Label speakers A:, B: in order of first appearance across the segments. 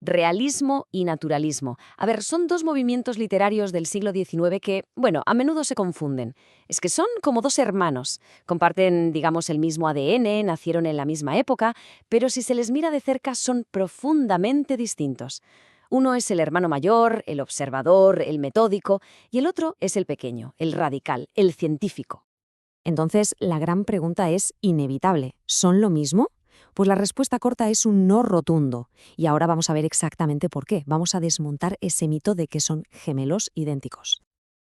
A: Realismo y naturalismo. A ver, son dos movimientos literarios del siglo XIX que, bueno, a menudo se confunden. Es que son como dos hermanos. Comparten, digamos, el mismo ADN, nacieron en la misma época, pero si se les mira de cerca son profundamente distintos. Uno es el hermano mayor, el observador, el metódico, y el otro es el pequeño, el radical, el científico.
B: Entonces, la gran pregunta es inevitable. ¿Son lo mismo? Pues la respuesta corta es un no rotundo. Y ahora vamos a ver exactamente por qué. Vamos a desmontar ese mito de que son gemelos idénticos.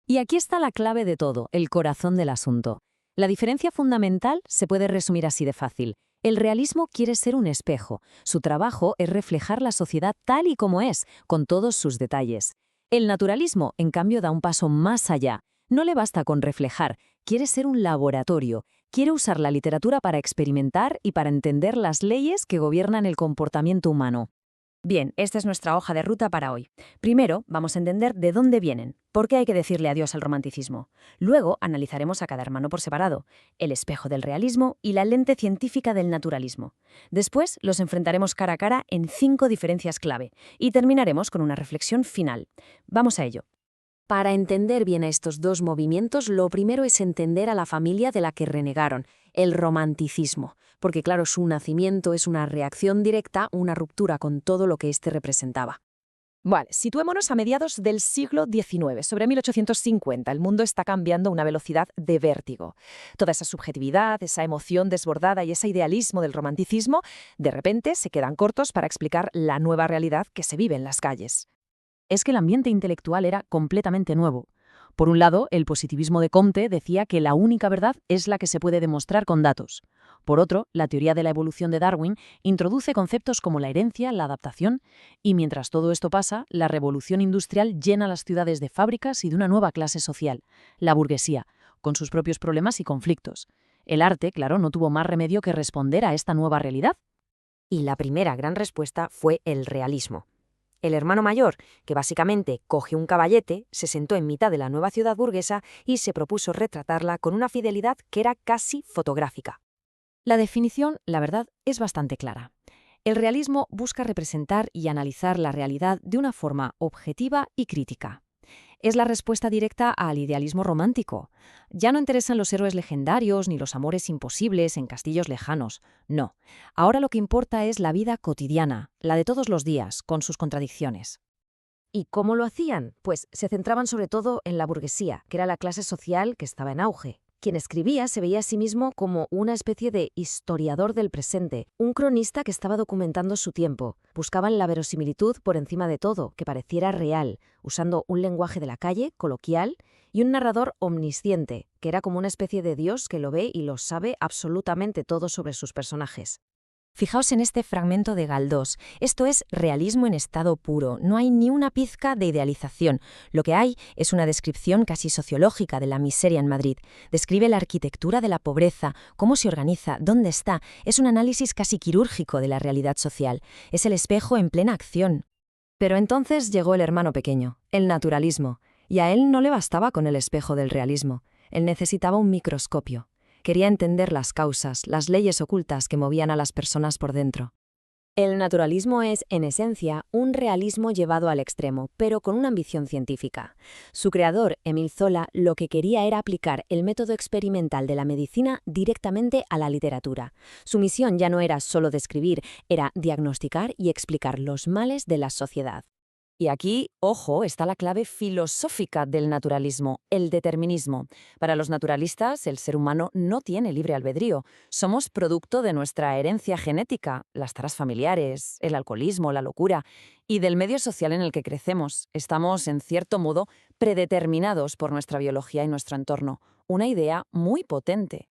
C: Y aquí está la clave de todo, el corazón del asunto. La diferencia fundamental se puede resumir así de fácil. El realismo quiere ser un espejo. Su trabajo es reflejar la sociedad tal y como es, con todos sus detalles. El naturalismo, en cambio, da un paso más allá. No le basta con reflejar, quiere ser un laboratorio. Quiere usar la literatura para experimentar y para entender las leyes que gobiernan el comportamiento humano.
D: Bien, esta es nuestra hoja de ruta para hoy. Primero, vamos a entender de dónde vienen, por qué hay que decirle adiós al romanticismo. Luego, analizaremos a cada hermano por separado, el espejo del realismo y la lente científica del naturalismo. Después, los enfrentaremos cara a cara en 5 diferencias clave y terminaremos con una reflexión final. Vamos a ello.
A: Para entender bien estos dos movimientos, lo primero es entender a la familia de la que renegaron, el romanticismo, porque claro, su nacimiento es una reacción directa, una ruptura con todo lo que éste representaba.
D: Vale, situémonos a mediados del siglo XIX, sobre 1850. El mundo está cambiando a una velocidad de vértigo. Toda esa subjetividad, esa emoción desbordada y ese idealismo del romanticismo, de repente se quedan cortos para explicar la nueva realidad que se vive en las calles.
C: Es que el ambiente intelectual era completamente nuevo. Por un lado, el positivismo de Comte decía que la única verdad es la que se puede demostrar con datos. Por otro, la teoría de la evolución de Darwin introduce conceptos como la herencia, la adaptación, y mientras todo esto pasa, la revolución industrial llena las ciudades de fábricas y de una nueva clase social, la burguesía, con sus propios problemas y conflictos. El arte, claro, no tuvo más remedio que responder a esta nueva realidad.
B: Y la primera gran respuesta fue el realismo. El hermano mayor, que básicamente cogió un caballete, se sentó en mitad de la nueva ciudad burguesa y se propuso retratarla con una fidelidad que era casi fotográfica.
C: La definición, la verdad, es bastante clara. El realismo busca representar y analizar la realidad de una forma objetiva y crítica. Es la respuesta directa al idealismo romántico. Ya no interesan los héroes legendarios ni los amores imposibles en castillos lejanos. No. Ahora lo que importa es la vida cotidiana, la de todos los días, con sus contradicciones.
A: ¿Y cómo lo hacían? Pues se centraban sobre todo en la burguesía, que era la clase social que estaba en auge. Quien escribía se veía a sí mismo como una especie de historiador del presente, un cronista que estaba documentando su tiempo. Buscaban la verosimilitud por encima de todo, que pareciera real, usando un lenguaje de la calle, coloquial, y un narrador omnisciente, que era como una especie de dios que lo ve y lo sabe absolutamente todo sobre sus personajes.
D: Fijaos en este fragmento de Galdós. Esto es realismo en estado puro. No hay ni una pizca de idealización. Lo que hay es una descripción casi sociológica de la miseria en Madrid. Describe la arquitectura de la pobreza, cómo se organiza, dónde está. Es un análisis casi quirúrgico de la realidad social. Es el espejo en plena acción.
A: Pero entonces llegó el hermano pequeño, el naturalismo, y a él no le bastaba con el espejo del realismo. Él necesitaba un microscopio. Quería entender las causas, las leyes ocultas que movían a las personas por dentro. El naturalismo es, en esencia, un realismo llevado al extremo, pero con una ambición científica. Su creador, Émile Zola, lo que quería era aplicar el método experimental de la medicina directamente a la literatura. Su misión ya no era solo describir, era diagnosticar y explicar los males de la sociedad. Y aquí, ojo, está la clave filosófica del naturalismo, el determinismo. Para los naturalistas, el ser humano no tiene libre albedrío. Somos producto de nuestra herencia genética, las taras familiares, el alcoholismo, la locura, y del medio social en el que crecemos. Estamos, en cierto modo, predeterminados por nuestra biología y nuestro entorno. Una idea muy potente.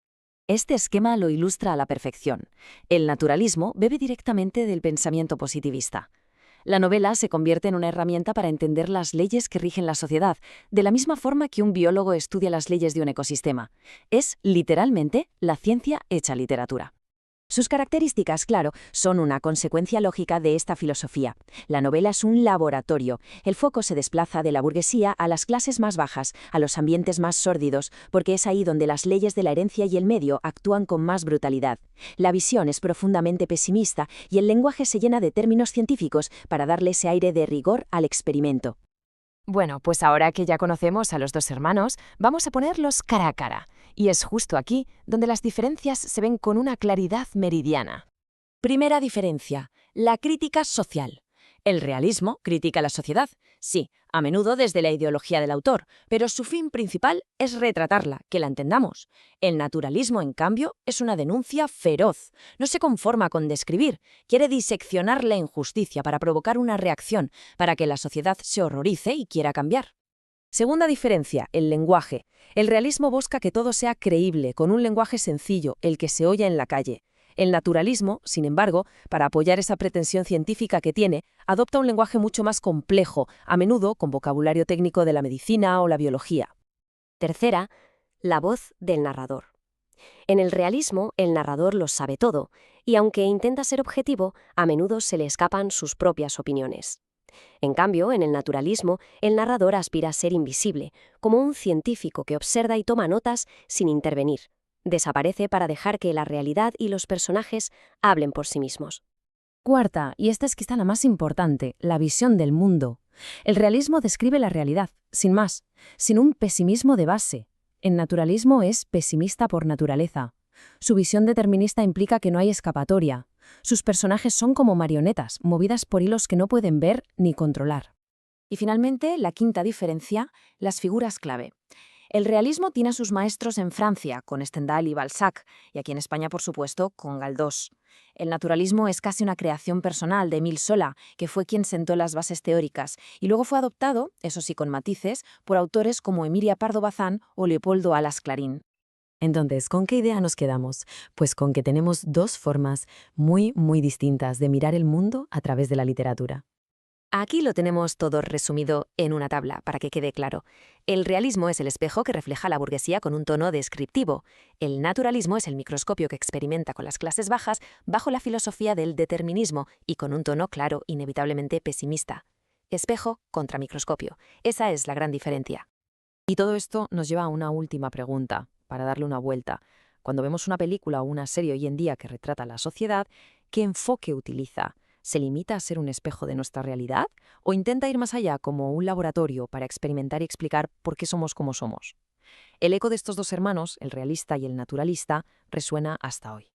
A: Este esquema lo ilustra a la perfección. El naturalismo bebe directamente del pensamiento positivista. La novela se convierte en una herramienta para entender las leyes que rigen la sociedad, de la misma forma que un biólogo estudia las leyes de un ecosistema. Es, literalmente, la ciencia hecha literatura.
B: Sus características, claro, son una consecuencia lógica de esta filosofía. La novela es un laboratorio. El foco se desplaza de la burguesía a las clases más bajas, a los ambientes más sórdidos, porque es ahí donde las leyes de la herencia y el medio actúan con más brutalidad. La visión es profundamente pesimista y el lenguaje se llena de términos científicos para darle ese aire de rigor al experimento.
C: Bueno, pues ahora que ya conocemos a los dos hermanos, vamos a ponerlos cara a cara. Y es justo aquí donde las diferencias se ven con una claridad meridiana.
D: Primera diferencia, la crítica social. El realismo critica la sociedad, sí, a menudo desde la ideología del autor, pero su fin principal es retratarla, que la entendamos. El naturalismo, en cambio, es una denuncia feroz. No se conforma con describir, quiere diseccionar la injusticia para provocar una reacción, para que la sociedad se horrorice y quiera cambiar. Segunda diferencia, el lenguaje. El realismo busca que todo sea creíble, con un lenguaje sencillo, el que se oye en la calle. El naturalismo, sin embargo, para apoyar esa pretensión científica que tiene, adopta un lenguaje mucho más complejo, a menudo con vocabulario técnico de la medicina o la biología.
E: Tercera, la voz del narrador. En el realismo, el narrador lo sabe todo, y aunque intenta ser objetivo, a menudo se le escapan sus propias opiniones. En cambio, en el naturalismo, el narrador aspira a ser invisible, como un científico que observa y toma notas sin intervenir. Desaparece para dejar que la realidad y los personajes hablen por sí mismos.
D: Cuarta, y esta es quizá la más importante, la visión del mundo. El realismo describe la realidad, sin más, sin un pesimismo de base. El naturalismo es pesimista por naturaleza. Su visión determinista implica que no hay escapatoria. Sus personajes son como marionetas, movidas por hilos que no pueden ver ni controlar. Y finalmente, la quinta diferencia, las figuras clave. El realismo tiene a sus maestros en Francia, con Stendhal y Balzac, y aquí en España, por supuesto, con Galdós. El naturalismo es casi una creación personal de Émile Zola, que fue quien sentó las bases teóricas, y luego fue adoptado, eso sí con matices, por autores como Emilia Pardo Bazán o Leopoldo Alas Clarín.
A: Entonces, ¿con qué idea nos quedamos? Pues con que tenemos dos formas muy distintas de mirar el mundo a través de la literatura.
B: Aquí lo tenemos todo resumido en una tabla, para que quede claro. El realismo es el espejo que refleja a la burguesía con un tono descriptivo. El naturalismo es el microscopio que experimenta con las clases bajas bajo la filosofía del determinismo y con un tono claro, inevitablemente pesimista. Espejo contra microscopio. Esa es la gran diferencia.
A: Y todo esto nos lleva a una última pregunta, para darle una vuelta. Cuando vemos una película o una serie hoy en día que retrata la sociedad, ¿qué enfoque utiliza? ¿Se limita a ser un espejo de nuestra realidad o intenta ir más allá como un laboratorio para experimentar y explicar por qué somos como somos? El eco de estos dos hermanos, el realista y el naturalista, resuena hasta hoy.